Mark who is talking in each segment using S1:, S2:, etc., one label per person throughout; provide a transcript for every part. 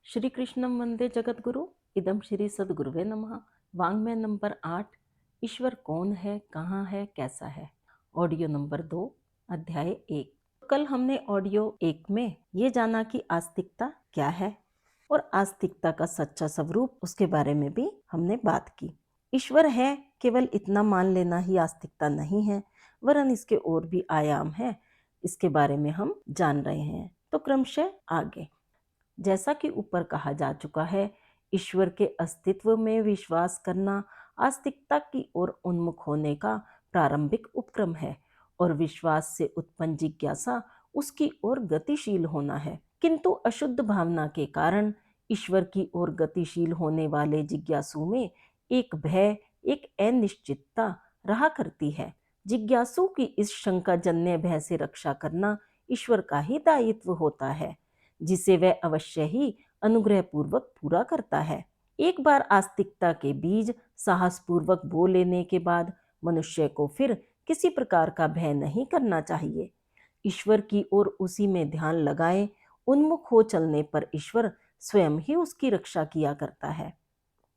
S1: श्री कृष्णम वंदे जगद्गुरु। इदम श्री सद्गुरुवे नमः। वांग्मय नंबर 8। ईश्वर कौन है, कहाँ है, कैसा है। ऑडियो नंबर 2, अध्याय 1। कल हमने ऑडियो 1 में ये जाना कि आस्तिकता क्या है और आस्तिकता का सच्चा स्वरूप, उसके बारे में भी हमने बात की। ईश्वर है, केवल इतना मान लेना ही आस्तिकता नहीं है, वरन इसके और भी आयाम हैं। इसके बारे में हम जान रहे हैं। तो क्रमशः आगे, जैसा कि ऊपर कहा जा चुका है, ईश्वर के अस्तित्व में विश्वास करना आस्तिकता की ओर उन्मुख होने का प्रारंभिक उपक्रम है और विश्वास से उत्पन्न जिज्ञासा उसकी ओर गतिशील होना है। किंतु अशुद्ध भावना के कारण ईश्वर की ओर गतिशील होने वाले जिज्ञासु में एक भय, एक अनिश्चितता रहा करती है। जिज्ञासु की इस शंकाजन्य भय से रक्षा करना ईश्वर का ही दायित्व होता है, जिसे वह अवश्य ही अनुग्रह पूर्वक पूरा करता है। एक बार आस्तिकता के बीज साहसपूर्वक बो लेने के बाद मनुष्य को फिर किसी प्रकार का भय नहीं करना चाहिए। ईश्वर की ओर उसी में ध्यान लगाए उन्मुख हो चलने पर ईश्वर स्वयं ही उसकी रक्षा किया करता है।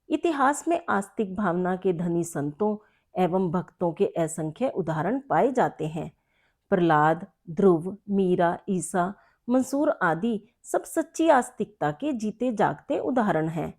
S1: इतिहास में आस्तिक भावना के धनी संतों एवं भक्तों के असंख्य उदाहरण पाए जाते हैं। प्रहलाद, ध्रुव, मीरा, ईसा, मंसूर आदि सब सच्ची आस्तिकता के जीते जागते उदाहरण हैं।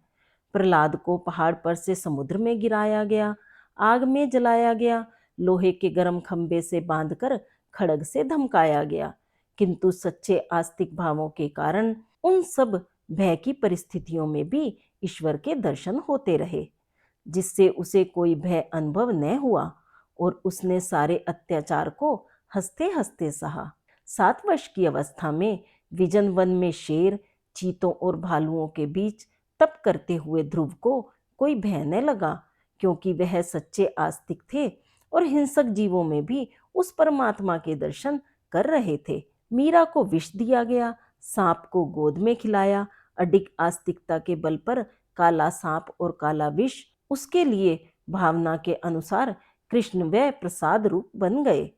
S1: प्रहलाद को पहाड़ पर से समुद्र में गिराया गया, आग में जलाया गया, लोहे के गर्म खंभे से बांधकर खड़ग से धमकाया गया, किंतु सच्चे आस्तिक भावों के कारण उन सब भय की परिस्थितियों में भी ईश्वर के दर्शन होते रहे, जिससे उसे कोई भय अनुभव न हुआ और उसने सारे अत्याचार को हंसते हंसते सहा। 7 वर्ष की अवस्था में विजन वन में शेर, चीतों और भालुओं के बीच तप करते हुए ध्रुव को कोई भय न लगा, क्योंकि वह सच्चे आस्तिक थे और हिंसक जीवों में भी उस परमात्मा के दर्शन कर रहे थे। मीरा को विष दिया गया, सांप को गोद में खिलाया। अडिग आस्तिकता के बल पर काला सांप और काला विष उसके लिए भावना के अनुसार कृष्ण व प्रसाद रूप बन गए।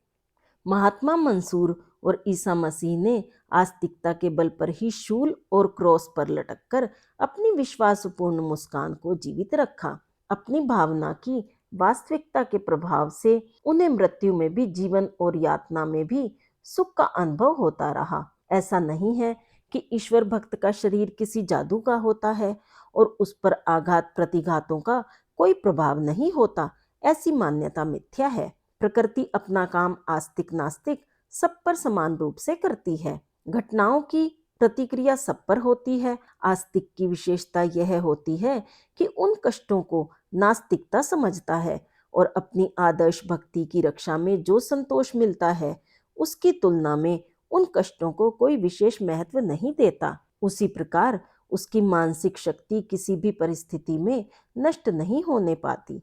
S1: महात्मा मंसूर और ईसा मसीह ने आस्तिकता के बल पर ही शूल और क्रॉस पर लटककर अपनी विश्वासपूर्ण मुस्कान को जीवित रखा। अपनी भावना की वास्तविकता के प्रभाव से उन्हें मृत्यु में भी जीवन और यातना में भी सुख का अनुभव होता रहा। ऐसा नहीं है कि ईश्वर भक्त का शरीर किसी जादू का होता है और उस पर आघात प्रतिघातों का कोई प्रभाव नहीं होता। ऐसी मान्यता मिथ्या है। प्रकृति अपना काम आस्तिक नास्तिक सब पर समान रूप से करती है। घटनाओं की प्रतिक्रिया सब पर होती है। आस्तिक की विशेषता यह होती है कि उन कष्टों को नास्तिकता समझता है और अपनी आदर्श भक्ति की रक्षा में जो संतोष मिलता है उसकी तुलना में उन कष्टों को कोई विशेष महत्व नहीं देता। उसी प्रकार उसकी मानसिक शक्ति किसी भी परिस्थिति में नष्ट नहीं होने पाती।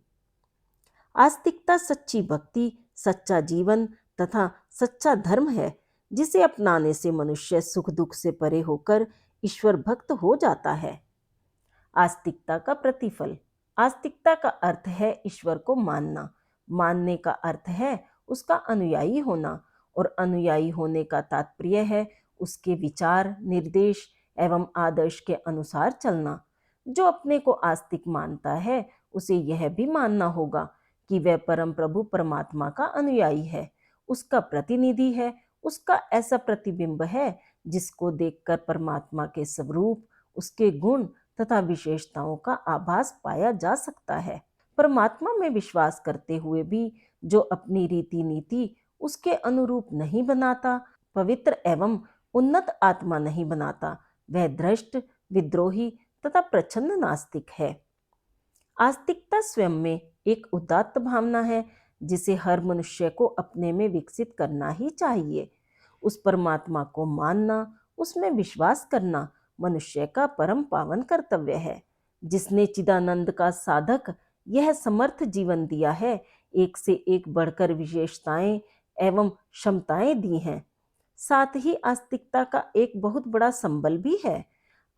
S1: आस्तिकता सच्ची भक्ति, सच्चा जीवन तथा सच्चा धर्म है, जिसे अपनाने से मनुष्य सुख दुख से परे होकर ईश्वर भक्त हो जाता है। आस्तिकता का प्रतिफल। आस्तिकता का अर्थ है ईश्वर को मानना, मानने का अर्थ है उसका अनुयायी होना और अनुयायी होने का तात्पर्य है उसके विचार, निर्देश एवं आदर्श के अनुसार चलना। जो अपने को आस्तिक मानता है उसे यह भी मानना होगा कि वह परम प्रभु परमात्मा का अनुयायी है, उसका प्रतिनिधि है, उसका ऐसा प्रतिबिंब है जिसको देखकर परमात्मा के स्वरूप, उसके गुण तथा विशेषताओं का आभास पाया जा सकता है। परमात्मा में विश्वास करते हुए भी जो अपनी रीति नीति उसके अनुरूप नहीं बनाता, पवित्र एवं उन्नत आत्मा नहीं बनाता, वह भ्रष्ट, विद्रोही तथा प्रच्छन्न नास्तिक है। आस्तिकता स्वयं में एक उदात्त भावना है जिसे हर मनुष्य को अपने में विकसित करना ही चाहिए। उस परमात्मा को मानना, उसमें विश्वास करना मनुष्य का परम पावन कर्तव्य है। जिसने चिदानंद का साधक यह समर्थ जीवन दिया है, एक से एक बढ़कर विशेषताएं एवं क्षमताएं दी हैं। साथ ही आस्तिकता का एक बहुत बड़ा संबल भी है।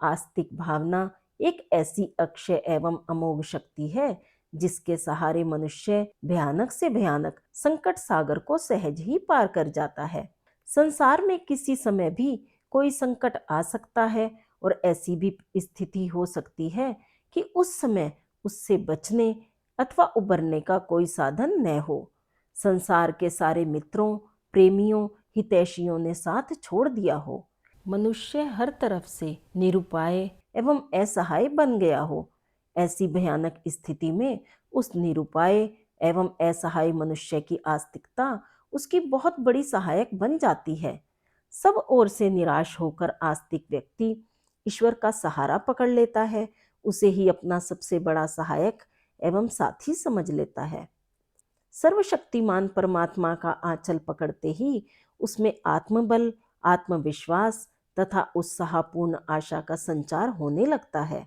S1: आस्तिक भावना एक ऐसी अक्षय एवं अमोघ शक्ति है जिसके सहारे मनुष्य भयानक से भयानक संकट सागर को सहज ही पार कर जाता है। संसार में किसी समय भी कोई संकट आ सकता है और ऐसी भी स्थिति हो सकती है कि उस समय उससे बचने अथवा उबरने का कोई साधन न हो। संसार के सारे मित्रों, प्रेमियों, हितैषियों ने साथ छोड़ दिया हो। मनुष्य हर तरफ से निरुपाय एवं असहाय बन गया हो। ऐसी भयानक स्थिति में उस निरुपाय एवं असहाय मनुष्य की आस्तिकता उसकी बहुत बड़ी सहायक बन जाती है। सब ओर से निराश होकर आस्तिक व्यक्ति ईश्वर का सहारा पकड़ लेता है, उसे ही अपना सबसे बड़ा सहायक एवं साथी समझ लेता है। सर्वशक्तिमान परमात्मा का आंचल पकड़ते ही उसमें आत्मबल, आत्मविश्वास तथा उत्साहपूर्ण आशा का संचार होने लगता है।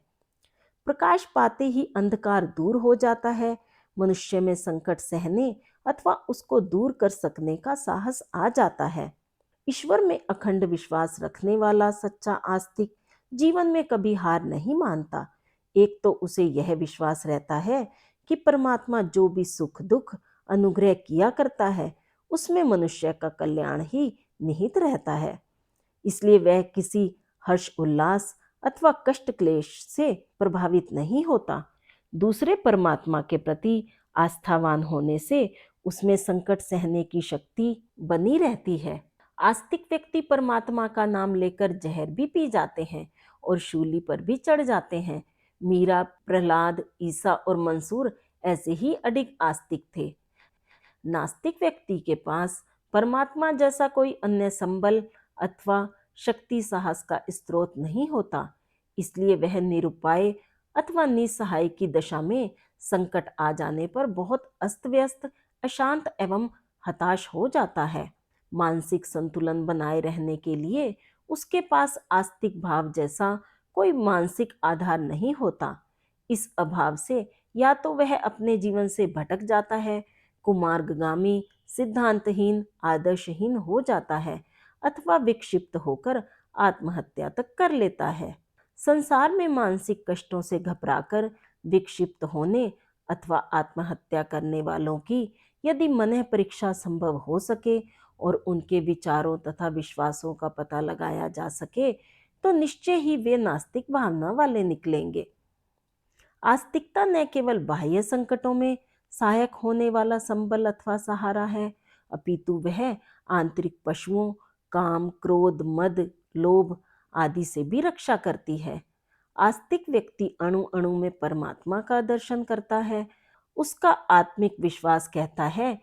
S1: प्रकाश पाते ही अंधकार दूर हो जाता है। मनुष्य में संकट सहने अथवा उसको दूर कर सकने का साहस आ जाता है। ईश्वर में अखंड विश्वास रखने वाला सच्चा आस्तिक जीवन में कभी हार नहीं मानता। एक तो उसे यह विश्वास रहता है कि परमात्मा जो भी सुख दुख अनुग्रह किया करता है उसमें मनुष्य का कल्याण ही निहित रहता है, इसलिए वह किसी हर्ष उल्लास अथवा कष्ट क्लेश से प्रभावित नहीं होता। दूसरे परमात्मा के प्रति आस्थावान होने से उसमें संकट सहने की शक्ति बनी रहती है। आस्तिक व्यक्ति परमात्मा का नाम लेकर जहर भी पी जाते हैं और शूली पर भी चढ़ जाते हैं। मीरा, प्रहलाद, ईसा और मंसूर ऐसे ही अडिग आस्तिक थे। नास्तिक व्यक्ति के पास परमात्मा जैसा कोई अन्य संबल अथवा शक्ति साहस का स्रोत नहीं होता, इसलिए वह निरुपाय अथवा निसहाय की दशा में संकट आ जाने पर बहुत अस्त व्यस्त, अशांत एवं हताश हो जाता है। मानसिक संतुलन बनाए रहने के लिए उसके पास आस्तिक भाव जैसा कोई मानसिक आधार नहीं होता। इस अभाव से या तो वह अपने जीवन से भटक जाता है, कुमार्गगामी, सिद्धांतहीन, आदर्शहीन हो जाता है अथवा विक्षिप्त होकर आत्महत्या तक कर लेता है। संसार में मानसिक कष्टों से घबराकर विक्षिप्त होने अथवा आत्महत्या करने वालों की यदि मनः परीक्षा संभव हो सके और उनके विचारों तथा विश्वासों का पता लगाया जा सके तो निश्चय ही वे नास्तिक भावना वाले निकलेंगे। आस्तिकता न केवल बाह्य संकटों में सहायक होने वाला संबल अथवा सहारा है, अपितु वह आंतरिक पशुओं, काम, क्रोध, मद, लोभ आदि से भी रक्षा करती है। आस्तिक व्यक्ति अणु अणु में परमात्मा का दर्शन करता है। उसका आत्मिक विश्वास कहता है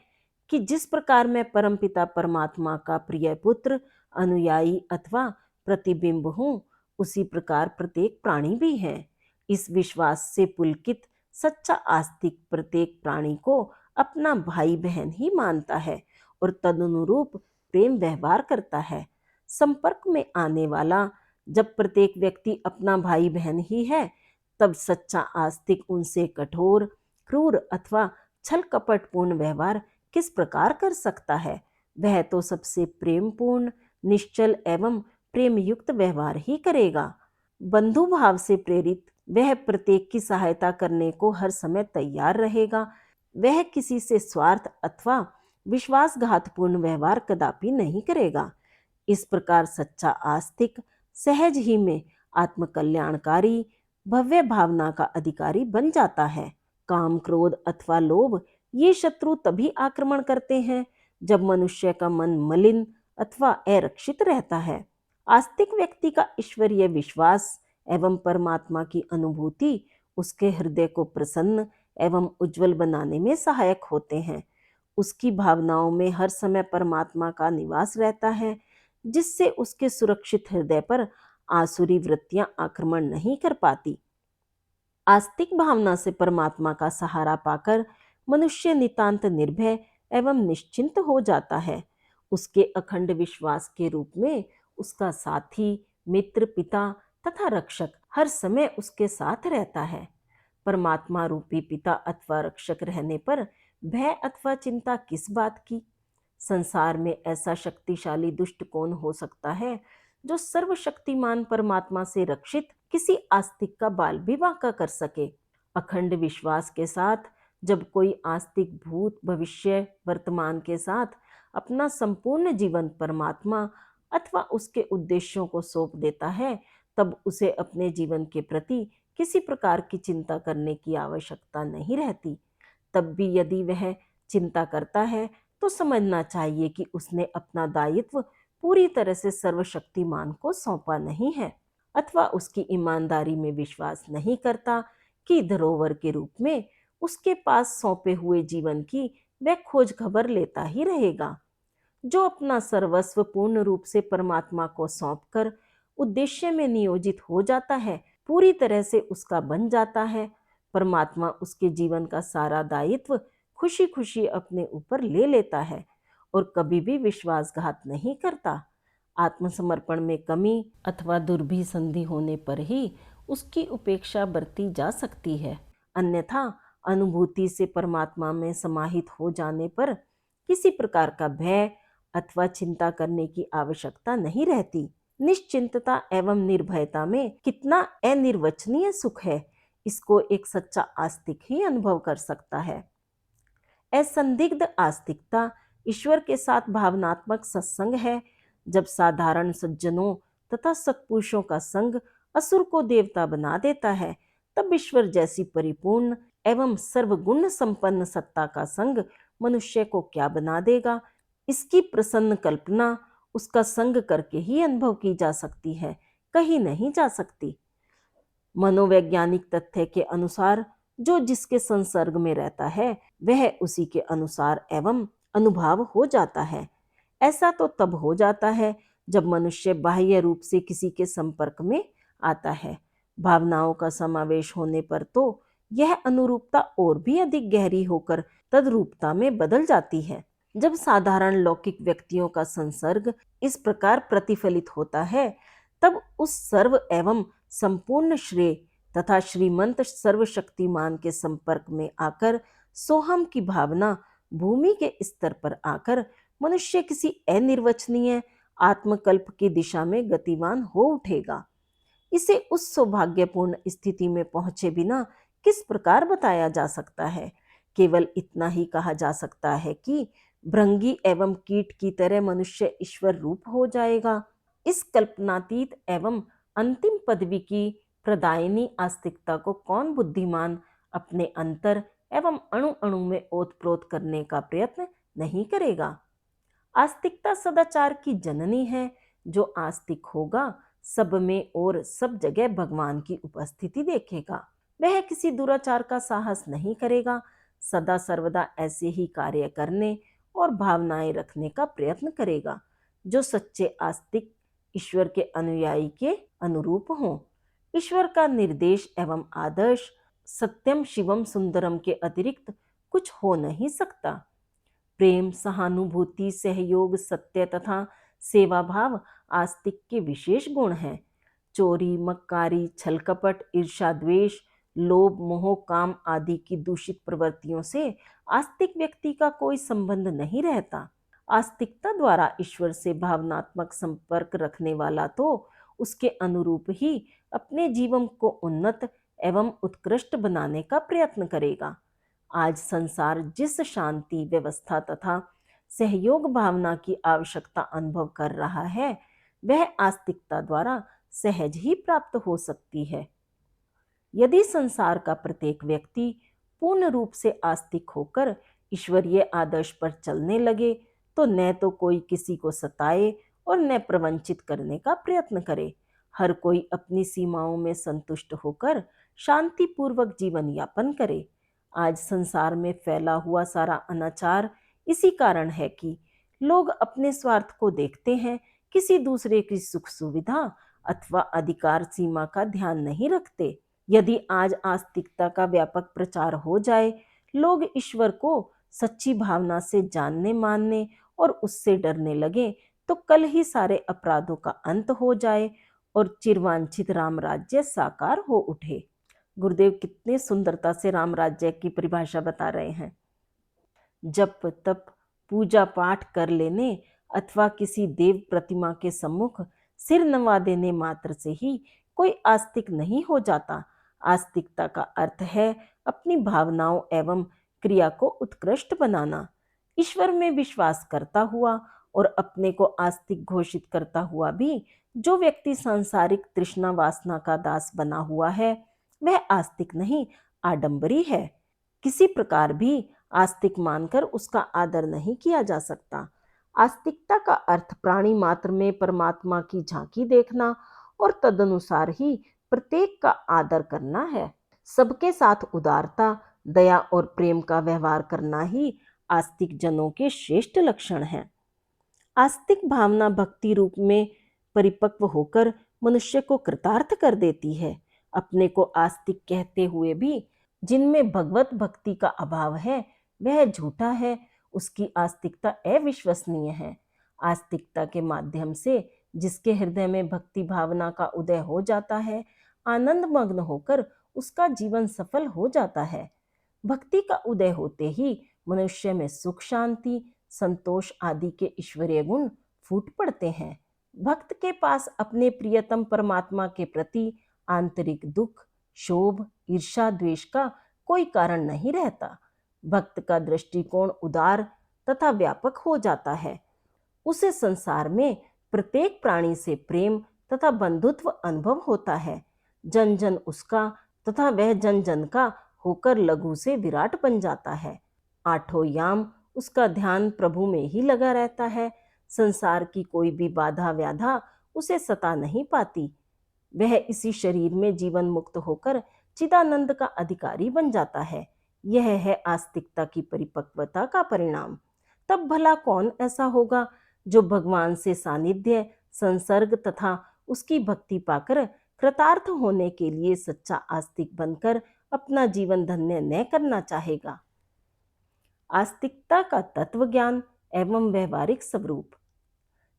S1: कि जिस प्रकार मैं परमपिता परमात्मा का प्रिय पुत्र, अनुयायी अथवा प्रतिबिंब हूँ, उसी प्रकार प्रत्येक प्राणी भी है। इस विश्वास से पुलकित सच्चा आस्तिक प्रत्येक प्राणी को अपना भाई बहन ही मानता है और तदनुरूप प्रेम व्यवहार करता है। संपर्क में आने वाला जब प्रत्येक व्यक्ति अपना भाई बहन ही है, तब सच्चा आस्तिक उनसे कठोर, क्रूर अथवा छल कपटपूर्ण व्यवहार किस प्रकार कर सकता है। वह तो सबसे प्रेमपूर्ण, निश्चल एवं प्रेम युक्त व्यवहार ही करेगा। बंधु भाव से प्रेरित वह प्रत्येक की सहायता करने को हर समय तैयार रहेगा। वह किसी से स्वार्थ अथवा विश्वासघातपूर्ण व्यवहार कदापि नहीं करेगा। इस प्रकार सच्चा आस्तिक सहज ही में आत्मकल्याणकारी भव्य भावना का अधिकारी बन जाता है। काम, क्रोध अथवा लोभ ये शत्रु तभी आक्रमण करते हैं जब मनुष्य का मन मलिन अथवा अरक्षित रहता है। आस्तिक व्यक्ति का ईश्वरीय विश्वास एवं परमात्मा की अनुभूति उसके हृदय को प्रसन्न एवं उज्जवल बनाने में सहायक होते हैं। उसकी भावनाओं में हर समय परमात्मा का निवास रहता है, जिससे उसके सुरक्षित हृदय पर आसुरी वृत्तियां आक्रमण नहीं कर पाती। आस्तिक भावना से परमात्मा का सहारा पाकर मनुष्य नितांत निर्भय एवं निश्चिंत हो जाता है। उसके अखंड विश्वास के रूप में उसका साथी, मित्र, पिता तथा रक्षक हर समय उसके साथ रहता है। परमात्मा रूपी पिता अथवा रक्षक रहने पर भय अथवा चिंता किस बात की। संसार में ऐसा शक्तिशाली दुष्ट कौन हो सकता है जो सर्वशक्तिमान परमात्मा से रक्षित किसी आस्तिक का बाल भी बांका कर सके। अखंड विश्वास के साथ जब कोई आस्तिक भूत, भविष्य, वर्तमान के साथ अपना संपूर्ण जीवन परमात्मा अथवा उसके उद्देश्यों को सौंप देता है, तब उसे अपने जीवन के प्रति किसी प्रकार की चिंता करने की आवश्यकता नहीं रहती। तब भी यदि वह चिंता करता है तो समझना चाहिए कि उसने अपना दायित्व पूरी तरह से सर्वशक्तिमान को सौंपा नहीं है, अथवा उसकी ईमानदारी में विश्वास नहीं करता कि धरोहर के रूप में उसके पास सौंपे हुए जीवन की वह खोज खबर लेता ही रहेगा। जो अपना सर्वस्व पूर्ण रूप से परमात्मा को सौंपकर उद्देश्य में नियोजित हो जाता है, पूरी तरह से उसका बन जाता है, परमात्मा उसके जीवन का सारा दायित्व खुशी खुशी अपने ऊपर ले लेता है और कभी भी विश्वासघात नहीं करता। आत्मसमर्पण में कमी अथवा दुर्भिसंधि होने पर ही उसकी उपेक्षा बरती जा सकती है, अन्यथा अनुभूति से परमात्मा में समाहित हो जाने पर किसी प्रकार का भय अथवा चिंता करने की आवश्यकता नहीं रहती। निश्चिंतता एवं निर्भयता में कितना अनिर्वचनीय सुख है, इसको एक सच्चा आस्तिक ही अनुभव कर सकता है। असंदिग्ध आस्तिकता ईश्वर के साथ भावनात्मक सत्संग है। जब साधारण सज्जनों तथा सत्पुरुषों का संग असुर को देवता बना देता है, तब ईश्वर जैसी परिपूर्ण एवं सर्वगुण संपन्न सत्ता का संग मनुष्य को क्या बना देगा, इसकी प्रसन्न कल्पना उसका संग करके ही अनुभव की जा सकती है, कहीं नहीं जा सकती। मनोवैज्ञानिक तथ्य के अनुसार जो जिसके संसर्ग में रहता है वह उसी के अनुसार एवं अनुभाव हो जाता है। ऐसा तो तब हो जाता है जब मनुष्य बाह्य रूप से किसी के संपर्क में आता है। भावनाओं का समावेश होने पर तो यह अनुरूपता और भी अधिक गहरी होकर तद्रूपता में बदल जाती है। जब साधारण लौकिक व्यक्तियों का संसर्ग इस प्रकार प्रतिफलित होता है, तब उस सर्व एवं संपूर्ण श्रेय तथा श्रीमंत सर्वशक्तिमान के संपर्क में आकर सोहम की भावना भूमि के स्तर पर आकर मनुष्य किसी अनिर्वचनीय आत्मकल्प की दिशा में गतिवान हो उठेगा। इसे उस सौभाग्यपूर्ण स्थिति में पहुंचे बिना किस प्रकार बताया जा सकता है। केवल इतना ही कहा जा सकता है कि भृंगी एवं कीट की तरह मनुष्य ईश्वर रूप हो जाएगा। इस कल्पनातीत एवं अंतिम पदवी की प्रदायिनी आस्तिकता को कौन बुद्धिमान अपने अंतर एवं अणु अणु में ओतप्रोत करने का प्रयत्न नहीं करेगा। आस्तिकता सदाचार की जननी है। जो आस्तिक होगा सब में और सब जगह भगवान की उपस्थिति देखेगा। वह किसी दुराचार का साहस नहीं करेगा, सदा सर्वदा ऐसे ही कार्य करने और भावनाएं रखने का प्रयत्न करेगा जो सच्चे आस्तिक ईश्वर के अनुयायी के अनुरूप हों। ईश्वर का निर्देश एवं आदर्श सत्यम शिवम सुंदरम के अतिरिक्त कुछ हो नहीं सकता। प्रेम, सहानुभूति, सहयोग, सत्य तथा सेवा भाव आस्तिक के विशेष गुण हैं। चोरी, मक्कारी, छल कपट, ईर्ष्या, द्वेष, लोभ, मोह, काम आदि की दूषित प्रवृत्तियों से आस्तिक व्यक्ति का कोई संबंध नहीं रहता। आस्तिकता द्वारा ईश्वर से भावनात्मक संपर्क रखने वाला तो उसके अनुरूप ही अपने जीवन को उन्नत एवं उत्कृष्ट बनाने का प्रयत्न करेगा। आज संसार जिस शांति, व्यवस्था तथा सहयोग भावना की आवश्यकता अनुभव कर रहा है, वह आस्तिकता द्वारा सहज ही प्राप्त हो सकती है। यदि संसार का प्रत्येक व्यक्ति पूर्ण रूप से आस्तिक होकर ईश्वरीय आदर्श पर चलने लगे तो न तो कोई किसी को सताए और न प्रवंचित करने का प्रयत्न करे। हर कोई अपनी सीमाओं में संतुष्ट होकर शांतिपूर्वक जीवन यापन करे। आज संसार में फैला हुआ सारा अनाचार इसी कारण है कि लोग अपने स्वार्थ को देखते हैं, किसी दूसरे की सुख सुविधा अथवा अधिकार सीमा का ध्यान नहीं रखते। यदि आज आस्तिकता का व्यापक प्रचार हो जाए, लोग ईश्वर को सच्ची भावना से जानने मानने और उससे डरने लगे, तो कल ही सारे अपराधों का अंत हो जाए और चिरवांछित राम राज्य साकार हो उठे। गुरुदेव कितने सुंदरता से राम राज्य की परिभाषा बता रहे हैं। जप तप पूजा पाठ कर लेने अथवा किसी देव प्रतिमा के सम्मुख सिर नवा देने मात्र से ही कोई आस्तिक नहीं हो जाता। आस्तिकता का अर्थ है अपनी भावनाओं एवं क्रिया को उत्कृष्ट बनाना। ईश्वर में विश्वास करता हुआ और अपने को आस्तिक घोषित करता हुआ भी जो व्यक्ति सांसारिक तृष्णा वासना का दास बना हुआ है वह आस्तिक नहीं, आडंबरी है। किसी प्रकार भी आस्तिक मानकर उसका आदर नहीं किया जा सकता। आस्तिकता का अर्थ प्राणी मात्र में परमात्मा की झांकी देखना और तदनुसार ही प्रत्येक का आदर करना है। सबके साथ उदारता, दया और प्रेम का व्यवहार करना ही आस्तिक जनों के श्रेष्ठ लक्षण हैं। आस्तिक भावना भक्ति रूप में परिपक्व होकर मनुष्य को कृतार्थ कर देती है। अपने को आस्तिक कहते हुए भी जिनमें भगवत भक्ति का अभाव है वह झूठा है, उसकी आस्तिकता अविश्वसनीय है। आस्तिकता के माध्यम से जिसके हृदय में भक्ति भावना का उदय हो जाता है, आनंद मग्न होकर उसका जीवन सफल हो जाता है। भक्ति का उदय होते ही मनुष्य में सुख, शांति, संतोष आदि के ईश्वरीय गुण फूट पड़ते हैं। भक्त के पास अपने प्रियतम परमात्मा के प्रति आंतरिक दुख, शोभ, ईर्ष्या, द्वेष का कोई कारण नहीं रहता। भक्त का दृष्टिकोण उदार तथा व्यापक हो जाता है। उसे संसार में प्रत्येक प्राणी से प्रेम तथा बंधुत्व अनुभव होता है। जन जन उसका तथा वह जन जन का होकर लघु से विराट बन जाता है। आठों याम उसका ध्यान प्रभु में ही लगा रहता है। संसार की कोई भी बाधा व्याधा उसे सता नहीं पाती। वह इसी शरीर में जीवन मुक्त होकर चिदानंद का अधिकारी बन जाता है। यह है आस्तिकता की परिपक्वता का परिणाम। तब भला कौन ऐसा होगा जो भगवान से सानिध्य, संसर्ग तथा उसकी भक्ति पाकर कृतार्थ होने के लिए सच्चा आस्तिक बनकर अपना जीवन धन्य न करना चाहेगा। आस्तिकता का तत्व ज्ञान एवं व्यवहारिक स्वरूप।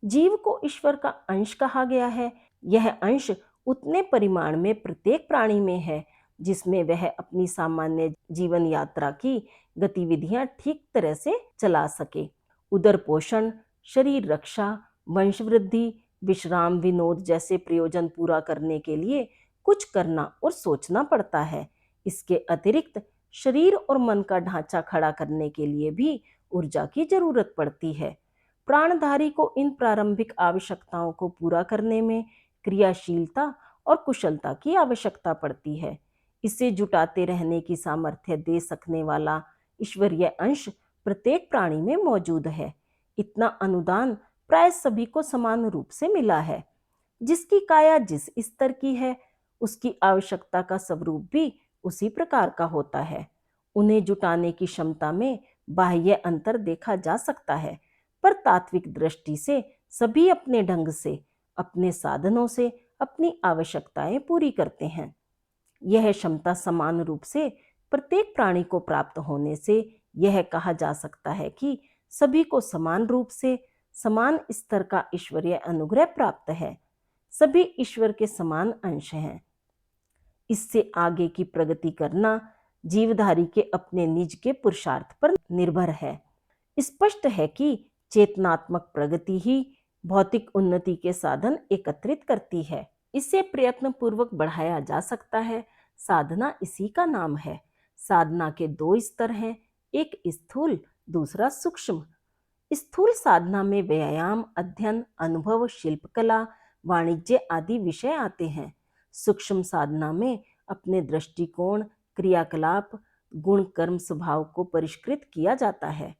S1: जीव को ईश्वर का अंश कहा गया है। यह अंश उतने परिमाण में प्रत्येक प्राणी में है जिसमें वह अपनी सामान्य जीवन यात्रा की गतिविधियां ठीक तरह से चला सके। उदर पोषण, शरीर रक्षा, वंशवृद्धि, विश्राम, विनोद जैसे प्रयोजन पूरा करने के लिए कुछ करना और सोचना पड़ता है। इसके अतिरिक्त शरीर और मन का ढांचा खड़ा करने के लिए भी ऊर्जा की जरूरत पड़ती है। प्राणधारी को इन प्रारंभिक आवश्यकताओं को पूरा करने में क्रियाशीलता और कुशलता की आवश्यकता पड़ती है। इसे जुटाते रहने की सामर्थ्य दे सकने वाला ईश्वरीय अंश प्रत्येक प्राणी में मौजूद है। इतना अनुदान प्राय सभी को समान रूप से मिला है। जिसकी काया जिस स्तर की है उसकी आवश्यकता का स्वरूप भी उसी प्रकार का होता है। उन्हें जुटाने की क्षमता में बाह्य अंतर देखा जा सकता है, पर तात्विक दृष्टि से सभी अपने ढंग से, अपने साधनों से अपनी आवश्यकताएं पूरी करते हैं। यह क्षमता समान रूप से प्रत्येक प्राणी को प्राप्त होने से यह कहा जा सकता है कि सभी को समान रूप से समान स्तर का ईश्वरीय अनुग्रह प्राप्त है। सभी ईश्वर के समान अंश हैं। इससे आगे की प्रगति करना जीवधारी के अपने निज के पुरुषार्थ पर निर्भर है। स्पष्ट है कि चेतनात्मक प्रगति ही भौतिक उन्नति के साधन एकत्रित करती है। इसे प्रयत्न पूर्वक बढ़ाया जा सकता है। साधना इसी का नाम है। साधना के दो स्तर हैं, एक स्थूल, दूसरा सूक्ष्म। स्थूल साधना में व्यायाम, अध्ययन, अनुभव, शिल्पकला, वाणिज्य आदि विषय आते हैं। सूक्ष्म साधना में अपने दृष्टिकोण, क्रियाकलाप, गुण, कर्म, स्वभाव को परिष्कृत किया जाता है।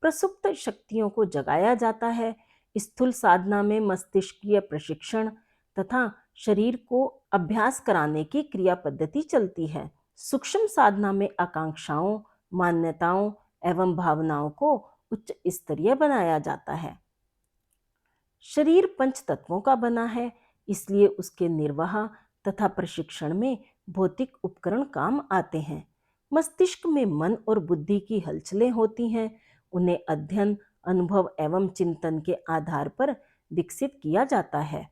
S1: प्रसुप्त शक्तियों को जगाया जाता है। स्थूल साधना में मस्तिष्कीय प्रशिक्षण तथा शरीर को अभ्यास कराने की क्रिया पद्धति चलती है। सूक्ष्म साधना में आकांक्षाओं, मान्यताओं एवं भावनाओं को उच्च स्तरीय बनाया जाता है। शरीर पंच तत्वों का बना है, इसलिए उसके निर्वाह तथा प्रशिक्षण में भौतिक उपकरण काम आते हैं। मस्तिष्क में मन और बुद्धि की हलचलें होती हैं। उन्हें अध्ययन, अनुभव एवं चिंतन के आधार पर विकसित किया जाता है।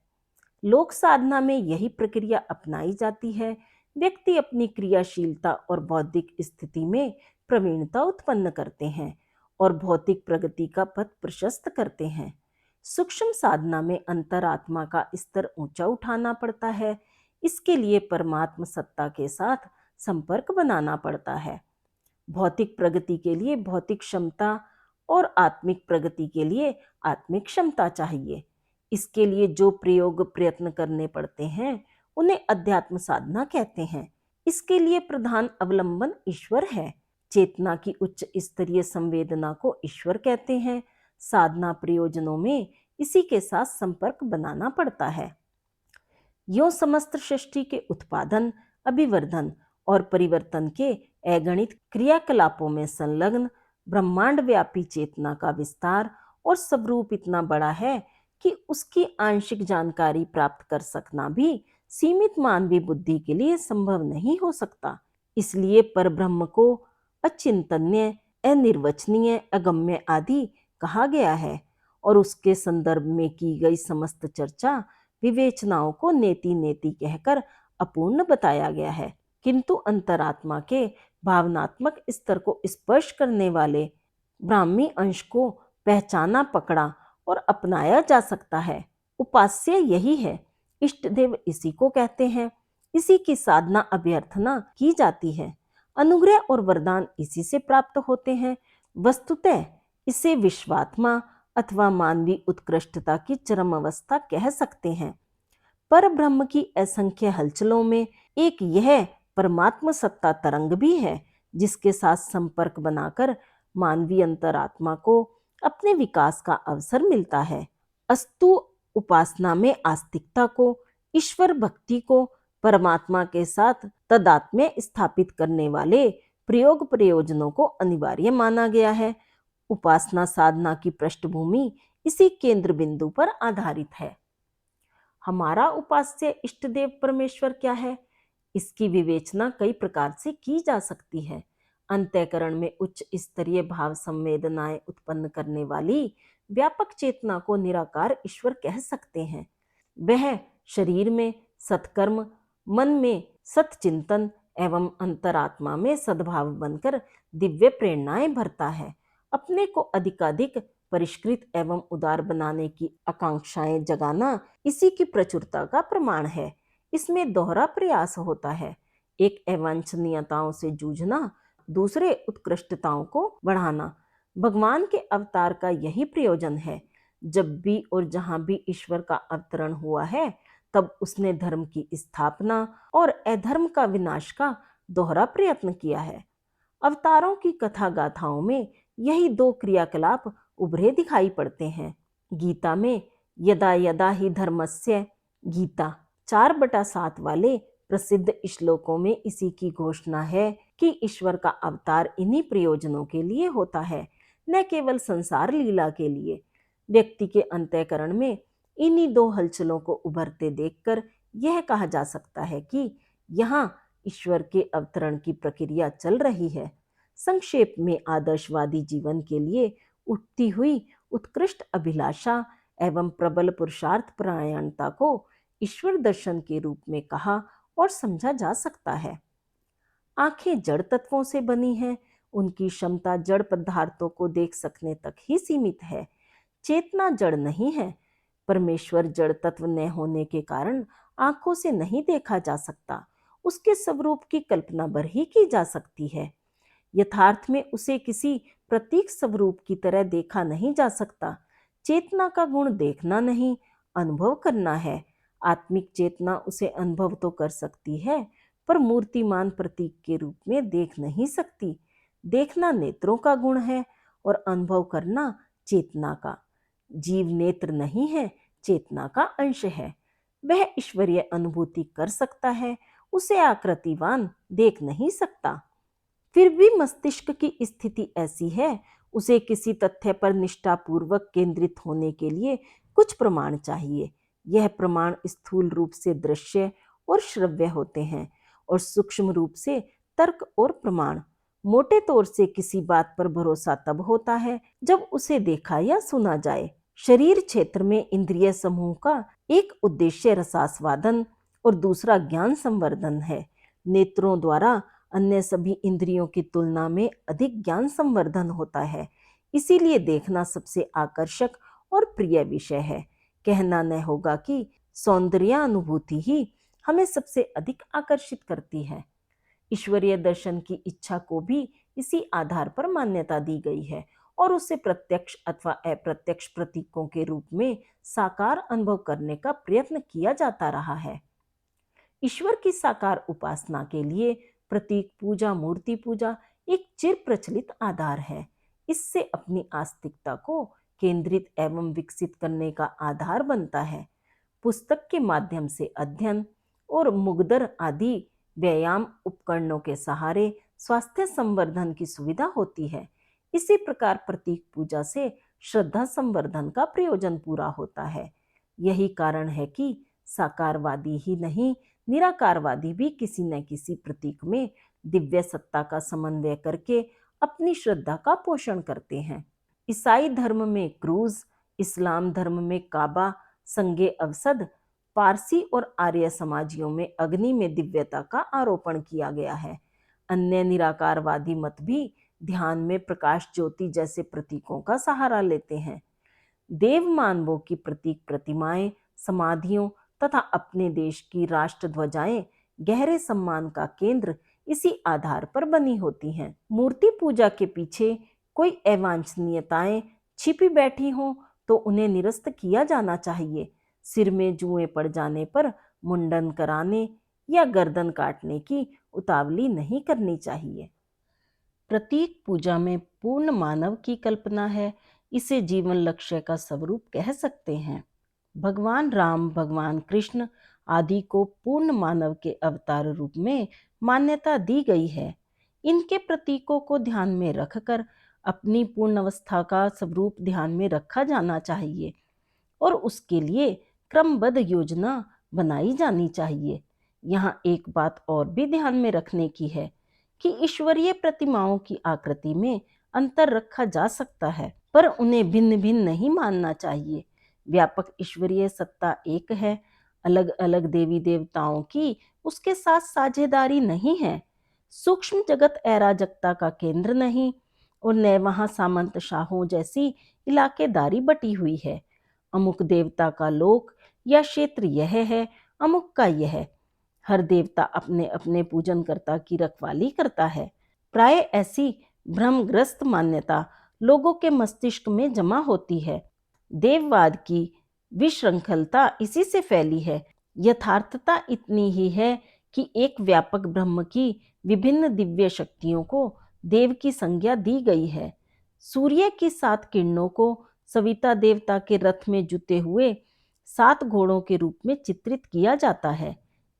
S1: लोक साधना में यही प्रक्रिया अपनाई जाती है। व्यक्ति अपनी क्रियाशीलता और बौद्धिक स्थिति में प्रवीणता उत्पन्न करते हैं और भौतिक प्रगति का पथ प्रशस्त करते हैं। सूक्ष्म साधना में अंतरात्मा का स्तर ऊंचा उठाना पड़ता है। इसके लिए परमात्म सत्ता के साथ संपर्क बनाना पड़ता है। भौतिक प्रगति के लिए भौतिक क्षमता और आत्मिक प्रगति के लिए आत्मिक क्षमता चाहिए। इसके लिए जो प्रयोग प्रयत्न करने पड़ते हैं उन्हें अध्यात्म साधना कहते हैं। इसके लिए प्रधान अवलंबन ईश्वर है। चेतना की उच्च स्तरीय संवेदना को ईश्वर कहते हैं। साधना प्रयोजनों में इसी के साथ संपर्क बनाना पड़ता है। यो समस्त सृष्टि के उत्पादन, अभिवर्धन और परिवर्तन के अगणित क्रियाकलापों में संलग्न ब्रह्मांड व्यापी चेतना का विस्तार और स्वरूप इतना बड़ा है कि उसकी आंशिक जानकारी प्राप्त कर सकना भी सीमित मानवीय बुद्धि के लिए संभव नहीं हो सकता। इसलिए परब्रह्म को अचिंतन्य, अनिर्वचनीय, अगम्य आदि कहा गया है और उसके संदर्भ में की गई समस्त चर्चा विवेचनाओं को नेति नेति कहकर अपूर्ण बताया गया है। किंतु अंतरात्मा के भावनात्मक स्तर को स्पर्श करने वाले ब्राह्मी अंश को पहचाना, पकड़ा और अपनाया जा सकता है। उपास्य यही है, इष्ट देव इसी को कहते हैं। इसी की साधना अभ्यर्थना की जाती है। अनुग्रह और वरदान इसी से प्राप्त होते हैं। वस्तुतः इसे विश्वात्मा अथवा मानवीय उत्कृष्टता की चरम अवस्था कह सकते हैं। पर ब्रह्म की असंख्य हलचलों में एक यह परमात्म सत्ता तरंग भी है जिसके साथ संपर्क बनाकर मानवीय अंतरात्मा को अपने विकास का अवसर मिलता है। अस्तु उपासना में आस्तिकता को, ईश्वर भक्ति को परमात्मा के साथ तदात्म्य स्थापित करने वाले प्रयोग प्रयोजनों को अनिवार्य माना गया है। उपासना साधना की पृष्ठभूमि इसी केंद्र बिंदु पर आधारित है। हमारा उपास्य इष्ट देव परमेश्वर क्या है, इसकी विवेचना कई प्रकार से की जा सकती है। अंतःकरण में उच्च स्तरीय भाव संवेदनाएं उत्पन्न करने वाली व्यापक चेतना को निराकार ईश्वर कह सकते हैं। वह शरीर में सत्कर्म, मन में सत्चिंतन एवं अंतरात्मा में सद्भाव बनकर दिव्य प्रेरणाएं भरता है। अपने को अधिकाधिक परिष्कृत एवं उदार बनाने की आकांक्षाएं जगाना इसी की प्रचुरता का प्रमाण है। इसमें दोहरा प्रयास होता है, एक अवांछनीयताओं से जूझना, दूसरे उत्कृष्टताओं को बढ़ाना। भगवान के अवतार का यही प्रयोजन है। जब भी और जहां भी ईश्वर का अवतरण हुआ है तब उसने धर्म की स्थापना और अधर्म का विनाश का दोहरा प्रयत्न किया है। अवतारों की कथा गाथाओं में यही दो क्रियाकलाप उभरे दिखाई पड़ते हैं। गीता में यदा यदा ही धर्मस्य, गीता 4/7 वाले प्रसिद्ध श्लोकों में इसी की घोषणा है कि ईश्वर का अवतार इन्हीं प्रयोजनों के लिए होता है, न केवल संसार लीला के लिए। व्यक्ति के अंतःकरण में इन्हीं दो हलचलों को उभरते देखकर यह कहा जा सकता है कि यहाँ ईश्वर के अवतरण की प्रक्रिया चल रही है। संक्षेप में आदर्शवादी जीवन के लिए उठती हुई उत्कृष्ट अभिलाषा एवं प्रबल पुरुषार्थ परायणता को ईश्वर दर्शन के रूप में कहा और समझा जा सकता है। आंखें जड़ तत्वों से बनी हैं, उनकी क्षमता जड़ पदार्थों को देख सकने तक ही सीमित है। चेतना जड़ नहीं है। परमेश्वर जड़ तत्व न होने के कारण आंखों से नहीं देखा जा सकता, उसके स्वरूप की कल्पना भर ही की जा सकती है। यथार्थ में उसे किसी प्रतीक स्वरूप की तरह देखा नहीं जा सकता। चेतना का गुण देखना नहीं, अनुभव करना है। आत्मिक चेतना उसे अनुभव तो कर सकती है पर मूर्तिमान प्रतीक के रूप में देख नहीं सकती। देखना नेत्रों का गुण है और अनुभव करना चेतना का। जीव नेत्र नहीं है, चेतना का अंश है। वह ईश्वरीय अनुभूति कर सकता है, उसे आकृतिवान देख नहीं सकता। फिर भी मस्तिष्क की स्थिति ऐसी है, उसे किसी तथ्य पर निष्ठापूर्वक केंद्रित होने के लिए कुछ प्रमाण चाहिए। यह प्रमाण स्थूल रूप से दृश्य और श्रव्य होते हैं और सूक्ष्म रूप से तर्क और प्रमाण। मोटे तौर से किसी बात पर भरोसा तब होता है जब उसे देखा या सुना जाए। शरीर क्षेत्र में इंद्रिय समूह का एक उद्देश्य रसास्वादन और दूसरा ज्ञान संवर्धन है। नेत्रों द्वारा अन्य सभी इंद्रियों की तुलना में अधिक ज्ञान संवर्धन होता है, इसीलिए देखना सबसे आकर्षक और प्रिय विषय है। कहना न होगा कि सौंदर्यानुभूति ही हमें सबसे अधिक आकर्षित करती है। ईश्वरीय दर्शन की इच्छा को भी इसी आधार पर मान्यता दी गई है और उसे प्रत्यक्ष अथवा अप्रत्यक्ष प्रतीकों के रूप में साकार अनुभव करने का प्रयत्न किया जाता रहा है। ईश्वर की साकार उपासना के लिए प्रतीक पूजा, मूर्ति पूजा एक चिर प्रचलित आधार है। इससे अपनी आस्तिकता को केंद्रित एवं विकसित करने का आधार बनता है। पुस्तक के माध्यम से अध्ययन और मुगदर आदि व्यायाम उपकरणों के सहारे स्वास्थ्य संवर्धन की सुविधा होती है। इसी प्रकार प्रतीक पूजा से श्रद्धा संवर्धन का प्रयोजन पूरा होता है। यही कारण है कि साकारवादी ही नहीं, निराकारवादी भी किसी न किसी प्रतीक में दिव्य सत्ता का समन्वय करके अपनी श्रद्धा का पोषण करते हैं। ईसाई धर्म में क्रूज, इस्लाम धर्म में काबा, संगे अवसद, पारसी और आर्य समाजियों में अग्नि में दिव्यता का आरोपण किया गया है। अन्य निराकारवादी मत भी ध्यान में प्रकाश ज्योति जैसे प्रतीकों का सहारा लेते हैं। देव मानवों की प्रतीक प्रतिमाएं, समाधियों तथा अपने देश की राष्ट्र ध्वजाएं गहरे सम्मान का केंद्र इसी आधार पर बनी होती हैं। मूर्ति पूजा के पीछे कोई अवांछनीयताएं छिपी बैठी हों तो उन्हें निरस्त किया जाना चाहिए। सिर में जुएं पड़ जाने पर मुंडन कराने या गर्दन काटने की उतावली नहीं करनी चाहिए। प्रतीक पूजा में पूर्ण मानव की कल्पना है। इसे जीवन लक्ष्य का स्वरूप कह सकते हैं। भगवान राम, भगवान कृष्ण आदि को पूर्ण मानव के अवतार रूप में मान्यता दी गई है। इनके प्रतीकों को ध्यान में रखकर अपनी पूर्ण अवस्था का स्वरूप ध्यान में रखा जाना चाहिए और उसके लिए क्रमबद्ध योजना बनाई जानी चाहिए। यहाँ एक बात और भी ध्यान में रखने की है कि ईश्वरीय प्रतिमाओं की आकृति में अंतर रखा जा सकता है, पर उन्हें भिन्न भिन्न नहीं मानना चाहिए। व्यापक ईश्वरीय सत्ता एक है, अलग अलग देवी देवताओं की उसके साथ साझेदारी नहीं है। सूक्ष्म जगत अराजकता का केंद्र नहीं और न वहां सामंत शाहों जैसी इलाकेदारी बटी हुई है। अमुक देवता का लोक या क्षेत्र यह है, अमुक का यह। हर देवता अपने अपने पूजनकर्ता की रखवाली करता है। प्राय ऐसी भ्रमग्रस्त मान्यता लोगों के मस्तिष्क में जमा होती है। देववाद की विशृंखलता इसी से फैली है। यथार्थता इतनी ही है कि एक व्यापक ब्रह्म की विभिन्न दिव्य शक्तियों को देव की संज्ञा दी गई है। सूर्य की 7 किरणों को सविता देवता के रथ में जुते हुए 7 घोड़ों के रूप में चित्रित किया जाता है।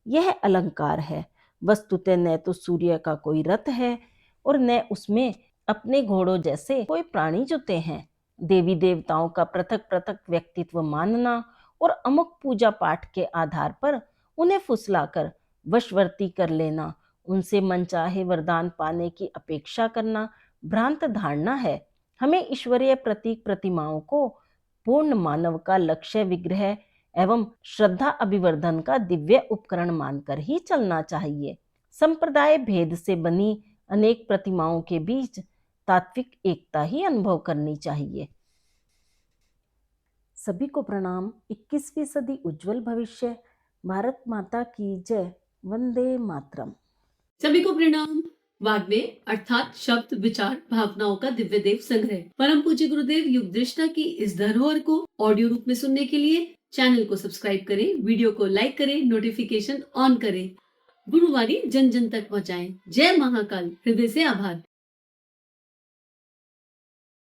S1: यह अलंकार है। वस्तुतः न तो सूर्य का कोई रथ है और न उसमें अपने घोड़ों जैसे कोई प्राणी जुते हैं। देवी देवताओं का पृथक पृथक व्यक्तित्व मानना और अमुक पूजा पाठ के आधार पर उन्हें फुसलाकर वशवर्ती कर लेना, उनसे मनचाहे वरदान पाने की अपेक्षा करना भ्रांत धारणा है। हमें ईश्वरीय प्रतीक प्रतिमाओं को पूर्ण मानव का लक्ष्य विग्रह एवं श्रद्धा अभिवर्धन का दिव्य उपकरण मानकर ही चलना चाहिए। संप्रदाय भेद से बनी अनेक प्रतिमाओं के बीच तात्विक एकता ही अनुभव करनी चाहिए। सभी को प्रणाम। 21वीं सदी उज्जवल भविष्य। भारत माता की जय। वंदे मातरम।
S2: सभी को प्रणाम। वाग्देव अर्थात शब्द, विचार, भावनाओं का दिव्य देव संग्रह परम पूज्य गुरुदेव युग दृष्टा की इस धरोहर को ऑडियो रूप में सुनने के लिए चैनल को सब्सक्राइब करें, वीडियो को लाइक करें, नोटिफिकेशन ऑन करें, गुरुवाणी जन जन तक पहुँचाएं। जय महाकाल। हृदय से आभार।